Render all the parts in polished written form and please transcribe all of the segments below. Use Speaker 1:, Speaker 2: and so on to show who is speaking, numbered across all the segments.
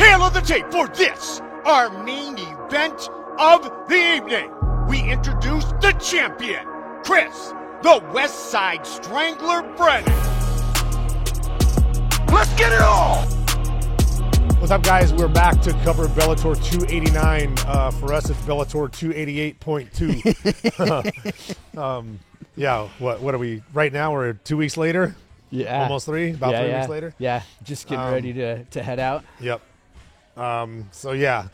Speaker 1: Tail of the tape for this, our main event of the evening. We introduce the champion, Chris, the West Side Strangler Brennan. Let's get it on!
Speaker 2: What's up, guys? We're back to cover Bellator 289. For us, it's Bellator 288.2. Yeah, what are we? Right now, we're 2 weeks later?
Speaker 3: Yeah.
Speaker 2: Almost three? About 3 weeks later?
Speaker 3: Yeah, just getting ready to head out.
Speaker 2: Yep. So, yeah.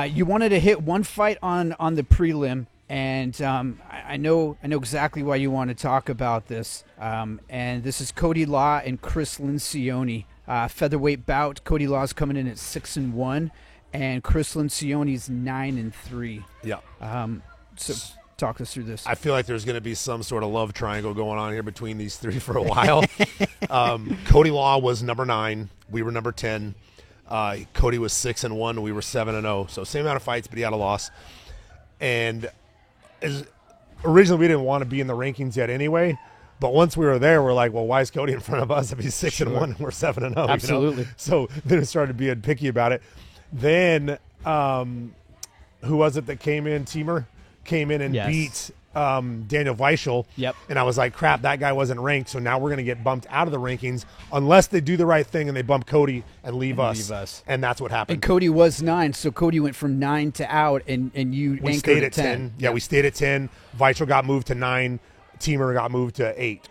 Speaker 3: You wanted to hit one fight on the prelim, and I know exactly why you want to talk about this. And this is Cody Law and Chris Lencioni. Featherweight bout. Cody Law's coming in at 6-1, and Chris Lencioni's 9-3.
Speaker 2: Yeah.
Speaker 3: So talk us through this.
Speaker 2: I feel like there's going to be some sort of love triangle going on here between these three for a while. Cody Law was number 9. We were number 10. Cody was 6-1. We were 7-0. So same amount of fights, but he had a loss. And originally we didn't want to be in the rankings yet anyway. But once we were there, we're like, well, why is Cody in front of us if he's 6-1 and we're 7-0?
Speaker 3: Absolutely.
Speaker 2: You know? So then it started being picky about it. Then who was it that came in? Teamer came in and beat Daniel Weichel.
Speaker 3: Yep.
Speaker 2: And I was like, crap, that guy wasn't ranked, so now we're going to get bumped out of the rankings unless they do the right thing and they bump Cody and leave us. And that's what happened.
Speaker 3: And Cody was 9, so Cody went from 9 to out, and you
Speaker 2: we
Speaker 3: anchored
Speaker 2: stayed
Speaker 3: at 10.
Speaker 2: Yeah, we stayed at 10. Weichel got moved to 9. Teamer got moved to 8.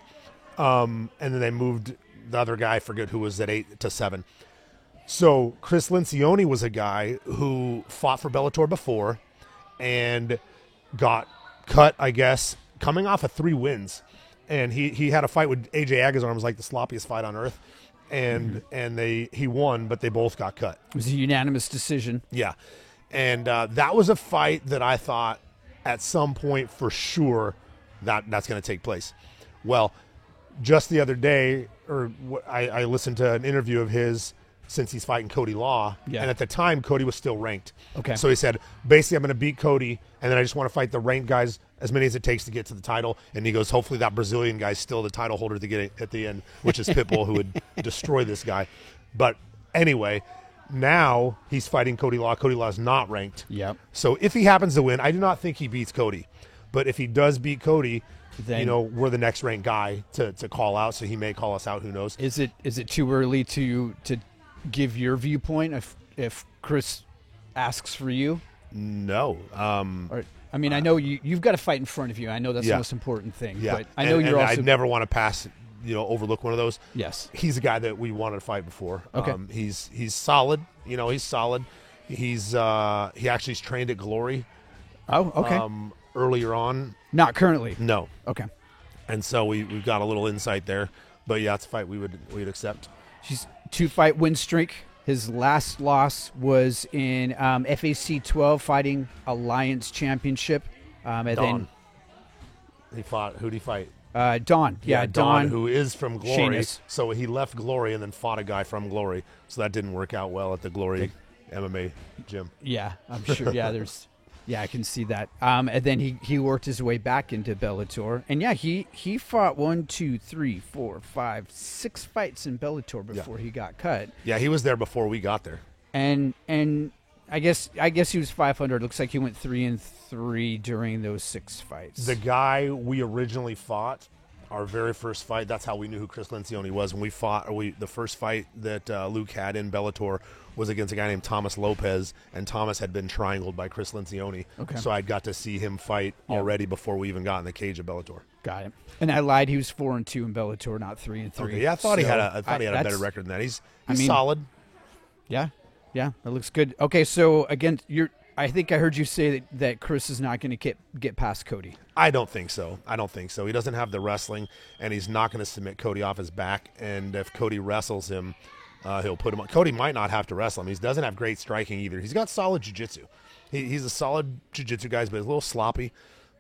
Speaker 2: And then they moved the other guy, I forget who was at 8, to 7. So Chris Lencioni was a guy who fought for Bellator before and got cut, I guess, coming off of 3 wins. And he had a fight with AJ Agazarm. It was like the sloppiest fight on earth. And he won, but they both got cut.
Speaker 3: It was a unanimous decision.
Speaker 2: Yeah. And that was a fight that I thought at some point for sure that's going to take place. Well, just the other day, I listened to an interview of his since he's fighting Cody Law.
Speaker 3: Yeah.
Speaker 2: And at the time, Cody was still ranked.
Speaker 3: Okay.
Speaker 2: So he said, basically, I'm going to beat Cody, and then I just want to fight the ranked guys as many as it takes to get to the title. And he goes, hopefully that Brazilian guy's still the title holder to get it at the end, which is Pitbull, who would destroy this guy. But anyway, now he's fighting Cody Law. Cody Law's not ranked.
Speaker 3: Yep.
Speaker 2: So if he happens to win, I do not think he beats Cody. But if he does beat Cody, then we're the next ranked guy to call out. So he may call us out. Who knows?
Speaker 3: Is it too early to give your viewpoint if Chris asks for you?
Speaker 2: No.
Speaker 3: I mean, I know you've got a fight in front of you. I know that's the most important thing.
Speaker 2: Yeah.
Speaker 3: But I know you're also.
Speaker 2: I never want to pass, overlook one of those.
Speaker 3: Yes.
Speaker 2: He's a guy that we wanted to fight before.
Speaker 3: Okay.
Speaker 2: He's solid. He's solid. He actually's trained at Glory.
Speaker 3: Oh, okay.
Speaker 2: Earlier on.
Speaker 3: Not currently.
Speaker 2: No.
Speaker 3: Okay.
Speaker 2: And so we've got a little insight there. But yeah, it's a fight we'd accept.
Speaker 3: She's 2-fight win streak. His last loss was in FAC 12 fighting Alliance Championship.
Speaker 2: Don. Who'd he fight?
Speaker 3: Don. Yeah, Don.
Speaker 2: Who is from Glory.
Speaker 3: Sheamus.
Speaker 2: So he left Glory and then fought a guy from Glory. So that didn't work out well at the Glory MMA gym.
Speaker 3: Yeah, I'm sure. Yeah, yeah, I can see that. And then he worked his way back into Bellator. And yeah, he fought 6 fights in Bellator before he got cut.
Speaker 2: Yeah, he was there before we got there.
Speaker 3: And I guess he was 500. Looks like he went 3-3 during those 6 fights.
Speaker 2: The guy we originally fought, our very first fight, that's how we knew who Chris Lencioni was. When we fought, the first fight that Luke had in Bellator was against a guy named Thomas Lopez, and Thomas had been triangled by Chris Lencioni.
Speaker 3: Okay.
Speaker 2: So I got to see him fight already before we even got in the cage of Bellator.
Speaker 3: Got it. And I lied. He was 4-2 in Bellator, not 3-3.
Speaker 2: Okay, yeah, I thought he had a better record than that. He's solid.
Speaker 3: Yeah, that looks good. Okay, so again, I think I heard you say that Chris is not going to get past Cody.
Speaker 2: I don't think so. He doesn't have the wrestling, and he's not going to submit Cody off his back. And if Cody wrestles him, he'll put him on. Cody might not have to wrestle him. He doesn't have great striking either. He's got solid jiu-jitsu. He's a solid jiu-jitsu guy, but he's a little sloppy.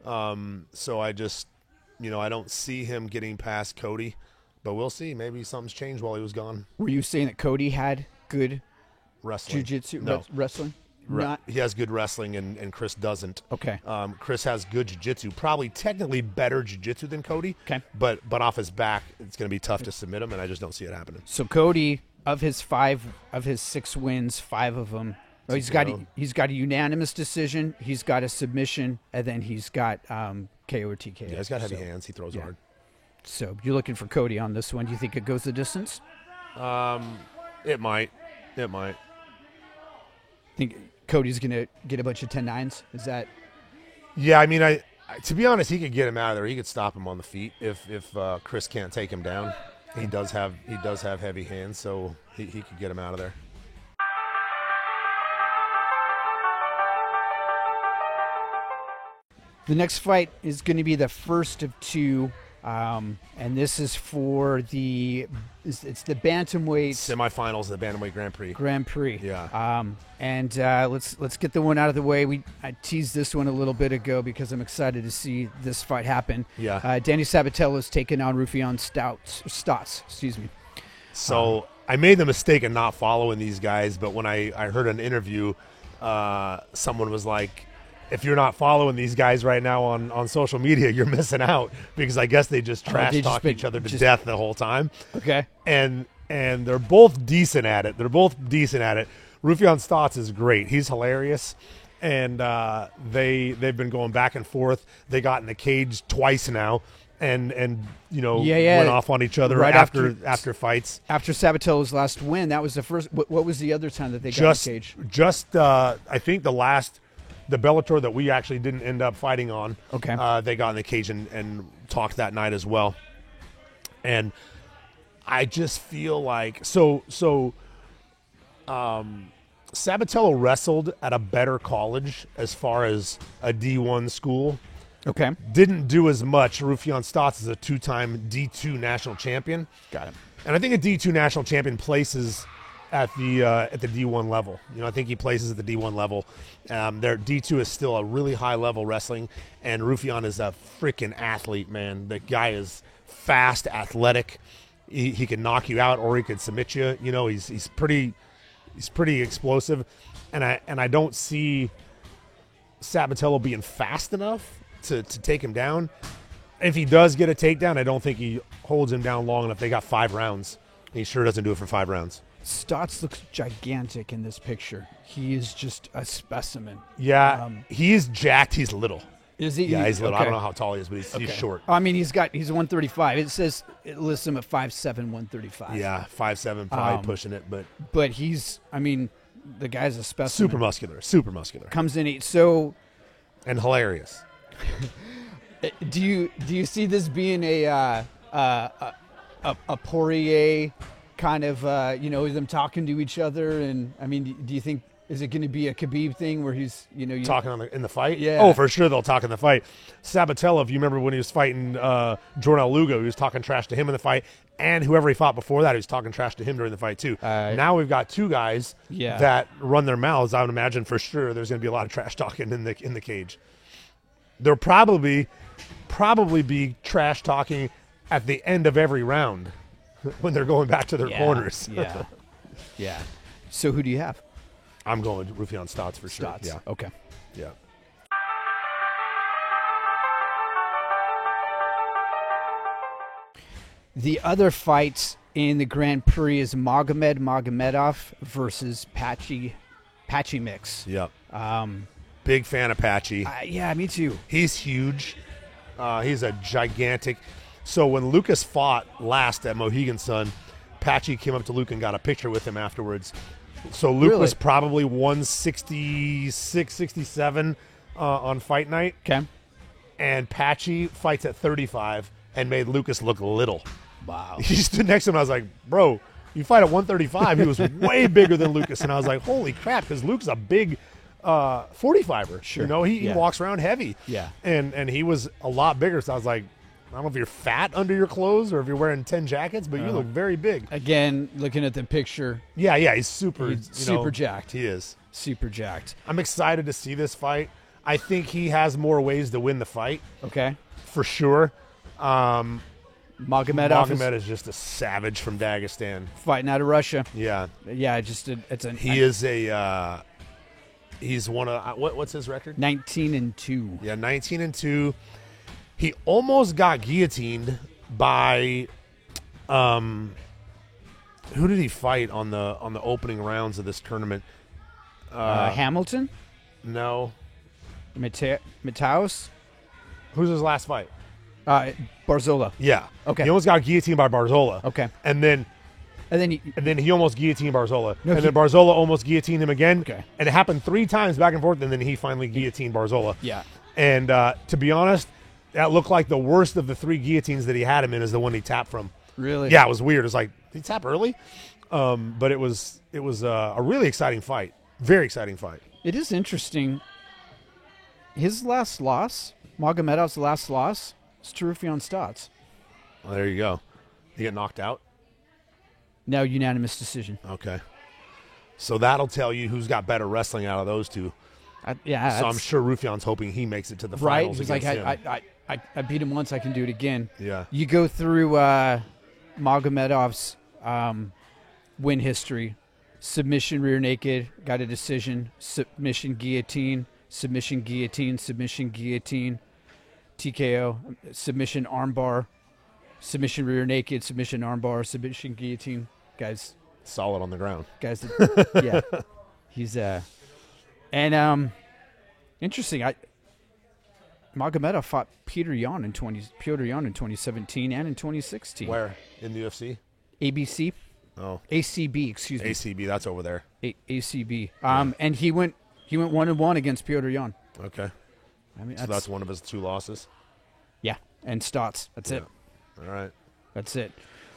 Speaker 2: So I just, I don't see him getting past Cody. But we'll see. Maybe something's changed while he was gone.
Speaker 3: Were you saying that Cody had good
Speaker 2: wrestling?
Speaker 3: Jiu-jitsu?
Speaker 2: No.
Speaker 3: Wrestling? Not
Speaker 2: He has good wrestling, and Chris doesn't.
Speaker 3: okay.
Speaker 2: Chris has good jiu-jitsu, probably technically better jiu-jitsu than Cody.
Speaker 3: Okay.
Speaker 2: But off his back, it's going to be tough to submit him, and I just don't see it happening.
Speaker 3: So Cody, of his 6 wins, 5 of them. Well, he's got a unanimous decision. He's got a submission, and then he's got KO or TKO.
Speaker 2: Yeah, he's got heavy hands. He throws hard.
Speaker 3: So you're looking for Cody on this one. Do you think it goes the distance?
Speaker 2: It might. It might.
Speaker 3: Think Cody's gonna get a bunch of 10-9s? Is that?
Speaker 2: Yeah, I mean, to be honest, he could get him out of there. He could stop him on the feet if Chris can't take him down. He does have heavy hands, so he could get him out of there.
Speaker 3: The next fight is going to be the first of 2, and this is for it's the bantamweight
Speaker 2: Semifinals of the Bantamweight Grand Prix.
Speaker 3: Grand Prix.
Speaker 2: Yeah.
Speaker 3: And let's get the one out of the way. I teased this one a little bit ago because I'm excited to see this fight happen.
Speaker 2: Yeah.
Speaker 3: Danny Sabatello's taken on Rufion Stotts. Excuse me.
Speaker 2: So I made the mistake of not following these guys, but when I heard an interview, someone was like, if you're not following these guys right now on social media, you're missing out, because I guess they just trash talk each other to death the whole time.
Speaker 3: Okay.
Speaker 2: And they're both decent at it. Rufion Stotts is great. He's hilarious. And they've been going back and forth. They got in the cage twice now and went off on each other
Speaker 3: right
Speaker 2: after fights.
Speaker 3: After Sabatello's last win, that was the first. What was the other time that they got in the cage?
Speaker 2: I think the Bellator that we actually didn't end up fighting on.
Speaker 3: Okay.
Speaker 2: They got in the cage and talked that night as well. And I just feel like Sabatello wrestled at a better college as far as a D1 school.
Speaker 3: Okay.
Speaker 2: Didn't do as much. Rufion Stotts is a 2-time D2 national champion.
Speaker 3: Got it.
Speaker 2: And I think a D2 national champion places at the D1 level. I think he places at the D1 level. Their D2 is still a really high level wrestling, and Rufion is a freaking athlete, man. The guy is fast, athletic. He can knock you out or he can submit you. He's pretty explosive, and I don't see Sabatello being fast enough to take him down. If he does get a takedown, I don't think he holds him down long enough. They got 5 rounds. He sure doesn't do it for 5 rounds.
Speaker 3: Stotts looks gigantic in this picture. He is just a specimen.
Speaker 2: Yeah, he's jacked. He's little.
Speaker 3: Is he?
Speaker 2: Yeah, he's little.
Speaker 3: Okay.
Speaker 2: I don't know how tall he is, but he's short.
Speaker 3: I mean, he's 135. It lists him at 5'7", 135.
Speaker 2: Yeah, 5'7", probably pushing it,
Speaker 3: but he's. I mean, the guy's a specimen.
Speaker 2: Super muscular.
Speaker 3: Comes in
Speaker 2: and hilarious.
Speaker 3: Do you see this being a Poirier kind of them talking to each other? And I mean, do you think, is it going to be a Khabib thing where he's
Speaker 2: talking in the fight?
Speaker 3: Yeah.
Speaker 2: Oh, for sure they'll talk in the fight. Sabatello, if you remember when he was fighting Jornal Lugo, he was talking trash to him in the fight, and whoever he fought before that, he was talking trash to him during the fight too. Now we've got 2 guys that run their mouths. I would imagine for sure there's going to be a lot of trash talking in the cage. There'll probably be trash talking at the end of every round when they're going back to their corners.
Speaker 3: Yeah. So who do you have?
Speaker 2: I'm going with Rufion Stotts for sure.
Speaker 3: Stotts.
Speaker 2: Yeah.
Speaker 3: Okay.
Speaker 2: Yeah.
Speaker 3: The other fight in the Grand Prix is Magomed Magomedov versus Patchy Mix.
Speaker 2: Yep. Big fan of Patchy.
Speaker 3: Yeah, me too.
Speaker 2: He's huge. He's a gigantic. So when Lucas fought last at Mohegan Sun, Patchy came up to Luke and got a picture with him afterwards. So Luke was probably 166, 67 on fight night.
Speaker 3: Okay.
Speaker 2: And Patchy fights at 35 and made Lucas look little.
Speaker 3: Wow.
Speaker 2: He stood next to him and I was like, bro, you fight at 135. He was way bigger than Lucas. And I was like, holy crap, because Luke's a big 45er.
Speaker 3: Sure.
Speaker 2: He walks around heavy.
Speaker 3: Yeah.
Speaker 2: And he was a lot bigger. So I was like, I don't know if you're fat under your clothes or if you're wearing 10 jackets, but you look very big.
Speaker 3: Again, looking at the picture.
Speaker 2: Yeah, he's super
Speaker 3: jacked.
Speaker 2: He is.
Speaker 3: Super jacked.
Speaker 2: I'm excited to see this fight. I think he has more ways to win the fight.
Speaker 3: Okay.
Speaker 2: For sure.
Speaker 3: Magomedov
Speaker 2: is just a savage from Dagestan.
Speaker 3: Fighting out of Russia.
Speaker 2: Yeah.
Speaker 3: Yeah, he
Speaker 2: He's one of what's his record?
Speaker 3: 19-2.
Speaker 2: Yeah, 19-2. He almost got guillotined by who did he fight on the opening rounds of this tournament?
Speaker 3: Hamilton?
Speaker 2: No.
Speaker 3: Mataus?
Speaker 2: Who's his last fight?
Speaker 3: Barzola.
Speaker 2: Yeah.
Speaker 3: Okay.
Speaker 2: He almost got guillotined by Barzola.
Speaker 3: Okay.
Speaker 2: And then he almost guillotined Barzola.
Speaker 3: No,
Speaker 2: then Barzola almost guillotined him again.
Speaker 3: Okay.
Speaker 2: And it happened 3 times back and forth, and then he finally guillotined Barzola.
Speaker 3: Yeah.
Speaker 2: And to be honest, that looked like the worst of the 3 guillotines that he had him in is the one he tapped from.
Speaker 3: Really?
Speaker 2: Yeah, it was weird. It was like, did he tap early? But it was a really exciting fight. Very exciting fight.
Speaker 3: It is interesting. His last loss, Magomedov's last loss, is to Rufion Stotts.
Speaker 2: Well, there you go. He get knocked out?
Speaker 3: No, unanimous decision.
Speaker 2: Okay. So that'll tell you who's got better wrestling out of those two. So I'm sure Rufion's hoping he makes it to the
Speaker 3: right.
Speaker 2: finals.
Speaker 3: He's like,
Speaker 2: against him.
Speaker 3: I beat him once, I can do it again.
Speaker 2: Yeah.
Speaker 3: You go through Magomedov's win history: submission, rear naked, got a decision; submission, guillotine; submission, guillotine; submission, guillotine; TKO; submission, armbar; submission, rear naked; submission, armbar; submission, guillotine. Guys,
Speaker 2: solid on the ground.
Speaker 3: Yeah. He's interesting. Magomedov fought Petr Yan in 2017 and in 2016.
Speaker 2: Where? In the UFC?
Speaker 3: ABC?
Speaker 2: Oh.
Speaker 3: ACB, excuse me.
Speaker 2: ACB, that's over there.
Speaker 3: ACB. And he went 1-1 against Petr Yan.
Speaker 2: Okay.
Speaker 3: I mean,
Speaker 2: So that's one of his 2 losses?
Speaker 3: Yeah, and Stotts. That's it.
Speaker 2: All right.
Speaker 3: That's it.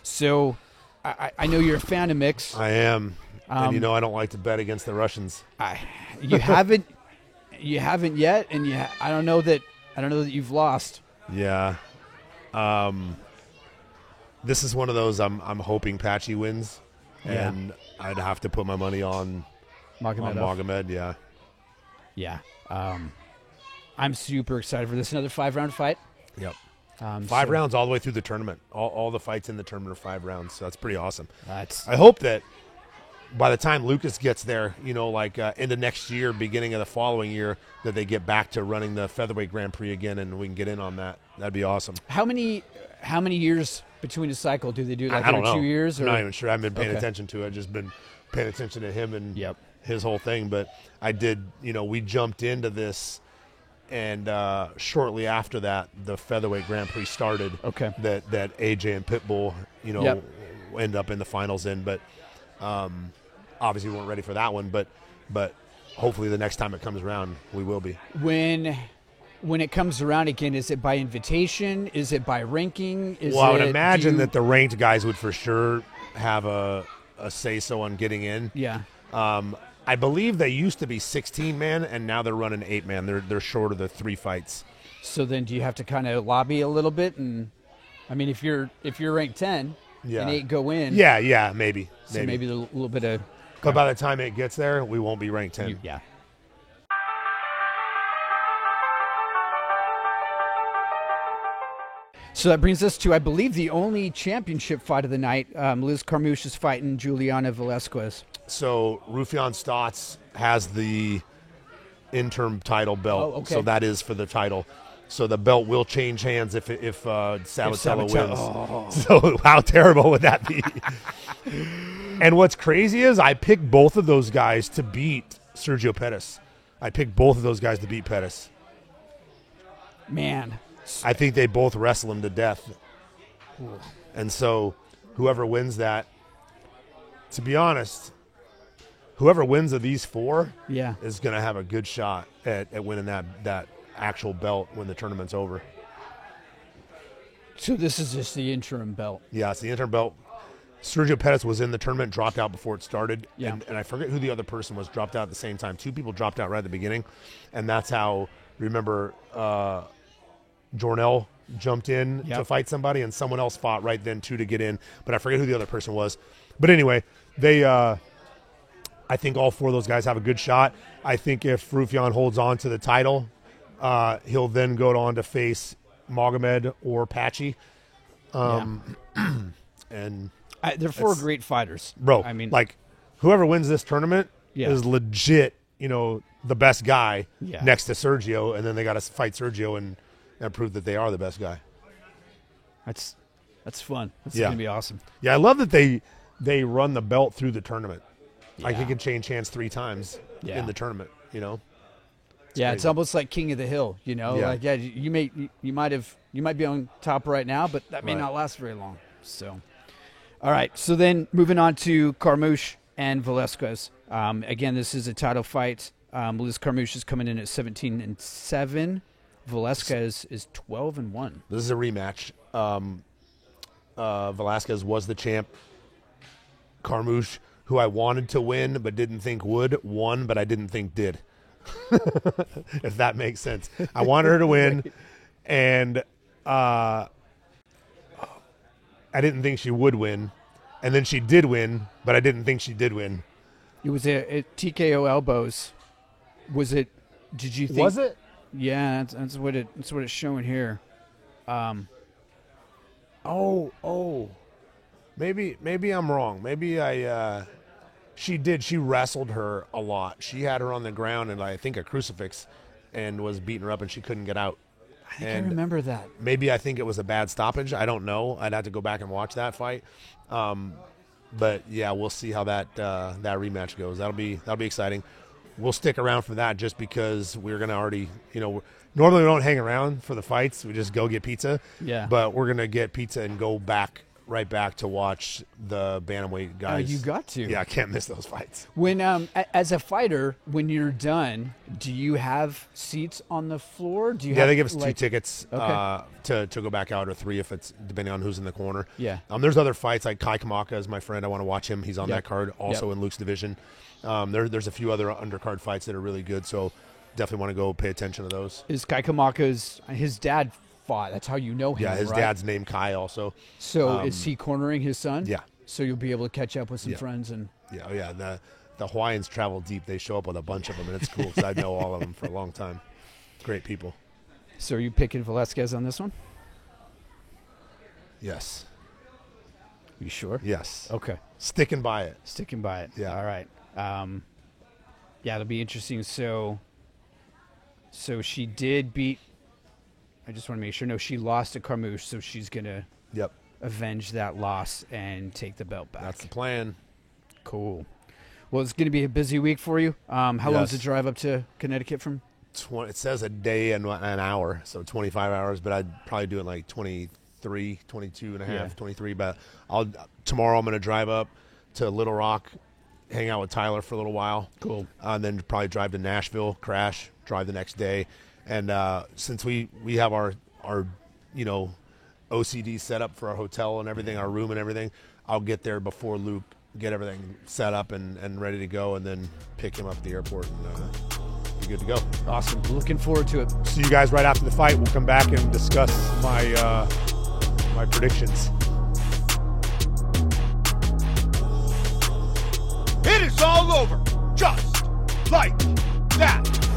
Speaker 3: So I know you're a fan of mix.
Speaker 2: I am. And I don't like to bet against the Russians.
Speaker 3: You haven't yet, and I don't know that you've lost.
Speaker 2: Yeah. This is one of those I'm hoping Patchy wins, and I'd have to put my money on Magomed. Yeah.
Speaker 3: Yeah. I'm super excited for this. Another 5-round fight.
Speaker 2: Yep. 5 rounds all the way through the tournament. All the fights in the tournament are 5 rounds, so that's pretty awesome. I hope that by the time Lucas gets there, into next year, beginning of the following year, that they get back to running the Featherweight Grand Prix again, and we can get in on that. That'd be awesome.
Speaker 3: How many years between a cycle do they do? Like
Speaker 2: I don't know.
Speaker 3: 2 years? Or?
Speaker 2: I'm not even sure. I haven't been paying attention to it. I've just been paying attention to him and his whole thing. But I did, we jumped into this, and shortly after that, the Featherweight Grand Prix started.
Speaker 3: Okay.
Speaker 2: That AJ and Pitbull, end up in the finals in, but. Obviously, we weren't ready for that one, but hopefully the next time it comes around, we will be.
Speaker 3: When it comes around again, is it by invitation? Is it by ranking?
Speaker 2: I would imagine that the ranked guys would for sure have a say-so on getting in.
Speaker 3: Yeah.
Speaker 2: I believe they used to be 16-man, and now they're running 8-man. They're short of the 3 fights.
Speaker 3: So then do you have to kind of lobby a little bit? And I mean, if you're ranked 10 and 8 go in.
Speaker 2: Yeah, maybe.
Speaker 3: So maybe a little bit of.
Speaker 2: But by the time it gets there, we won't be ranked 10.
Speaker 3: Yeah. So that brings us to, I believe, the only championship fight of the night. Liz Carmouche is fighting Juliana Velasquez.
Speaker 2: So Rufion Stotts has the interim title belt.
Speaker 3: Oh, okay.
Speaker 2: So that is for the title. So the belt will change hands if Sabatella wins.
Speaker 3: Oh.
Speaker 2: So how terrible would that be? And what's crazy is I picked both of those guys to beat Sergio Pettis. I picked both of those guys to beat Pettis.
Speaker 3: Man.
Speaker 2: I think they both wrestle him to death. And so whoever wins that, to be honest, whoever wins of these 4 is going to have a good shot at winning that actual belt when the tournament's over.
Speaker 3: So this is just the interim belt.
Speaker 2: Yeah, it's the interim belt. Sergio Pettis was in the tournament, dropped out before it started, and I forget who the other person was, dropped out at the same time. 2 people dropped out right at the beginning, and that's how, remember, Jornell jumped in to fight somebody, and someone else fought right then, too, to get in, but I forget who the other person was. But anyway, they, I think all 4 of those guys have a good shot. I think if Rufion holds on to the title, he'll then go on to face Magomed or Patchy. And
Speaker 3: they're 4 great fighters.
Speaker 2: Bro,
Speaker 3: I mean,
Speaker 2: whoever wins this tournament is legit, the best guy
Speaker 3: Yeah.
Speaker 2: next to Sergio, and then they got to fight Sergio and prove that they are the best guy.
Speaker 3: That's fun. That's
Speaker 2: Yeah.
Speaker 3: gonna be awesome.
Speaker 2: Yeah, I love that they run the belt through the tournament. Like
Speaker 3: Yeah.
Speaker 2: it can change hands 3 times
Speaker 3: Yeah.
Speaker 2: in the tournament.
Speaker 3: Yeah,
Speaker 2: crazy.
Speaker 3: it's almost like King of the Hill.
Speaker 2: Yeah.
Speaker 3: Like you might be on top right now, but that may
Speaker 2: Right.
Speaker 3: not last very long. So, all right. So then moving on to Carmouche and Velasquez. Again, this is a title fight. Liz Carmouche is coming in at 17-7. Velasquez is 12-1.
Speaker 2: This is a rematch. Velasquez was the champ. Carmouche, who I wanted to win but didn't think would, won, but I didn't think did. If that makes sense. I wanted her to win, and I didn't think she would win. And then she did win, but I didn't think she did win.
Speaker 3: It was a TKO elbows. Was it? Did you think?
Speaker 2: Was it?
Speaker 3: Yeah, that's what it's showing here.
Speaker 2: Maybe I'm wrong. Maybe she wrestled her a lot. She had her on the ground and I think a crucifix and was beating her up and she couldn't get out.
Speaker 3: I remember that.
Speaker 2: Maybe I think it was a bad stoppage. I don't know. I'd have to go back and watch that fight. But yeah, we'll see how that rematch goes. That'll be exciting. We'll stick around for that just because we're going to already, normally we don't hang around for the fights. We just go get pizza.
Speaker 3: Yeah.
Speaker 2: But we're going to get pizza and go right back to watch the bantamweight guys.
Speaker 3: You got to.
Speaker 2: Yeah, I can't miss those fights.
Speaker 3: When as a fighter, when you're done, do you have seats on the floor? Do you?
Speaker 2: Yeah,
Speaker 3: have,
Speaker 2: they give us 2
Speaker 3: like,
Speaker 2: tickets
Speaker 3: Okay.
Speaker 2: to go back out, or 3 if it's depending on who's in the corner.
Speaker 3: Yeah.
Speaker 2: There's other fights like Kai Kamaka is my friend. I want to watch him. He's on
Speaker 3: Yep.
Speaker 2: that card, also
Speaker 3: Yep.
Speaker 2: in Luke's division. There's a few other undercard fights that are really good, so definitely want to go pay attention to those.
Speaker 3: Is Kai Kamaka's his dad fought? That's how you know him.
Speaker 2: Yeah, his
Speaker 3: right?
Speaker 2: dad's named Kai also.
Speaker 3: So is he cornering his son?
Speaker 2: Yeah.
Speaker 3: So you'll be able to catch up with some
Speaker 2: Yeah.
Speaker 3: friends and.
Speaker 2: Yeah, oh yeah. The Hawaiians travel deep. They show up with a bunch of them, and it's cool because I know all of them for a long time. Great people.
Speaker 3: So are you picking Velasquez on this one?
Speaker 2: Yes.
Speaker 3: You sure?
Speaker 2: Yes.
Speaker 3: Okay.
Speaker 2: Sticking by it.
Speaker 3: Sticking by it.
Speaker 2: Yeah.
Speaker 3: All right. Yeah, it'll be interesting. So she did beat. I just want to make sure. No, she lost to Carmouche, so she's gonna
Speaker 2: Yep.
Speaker 3: avenge that loss and take the belt back.
Speaker 2: That's the plan.
Speaker 3: Cool. Well, it's gonna be a busy week for you. How long is the
Speaker 2: Yes.
Speaker 3: drive up to Connecticut from?
Speaker 2: It says a day and an hour, so 25 hours, but I'd probably do it like 23, 22 and a half,
Speaker 3: Yeah.
Speaker 2: 23. But tomorrow I'm going to drive up to Little Rock, hang out with Tyler for a little while.
Speaker 3: Cool.
Speaker 2: And then probably drive to Nashville, crash, drive the next day. And since we have our OCD set up for our hotel and everything, our room and everything, I'll get there before Luke, get everything set up and ready to go, and then pick him up at the airport and be good to go.
Speaker 3: Awesome. Looking forward to it.
Speaker 2: See you guys right after the fight. We'll come back and discuss my predictions.
Speaker 1: It is all over, just like that.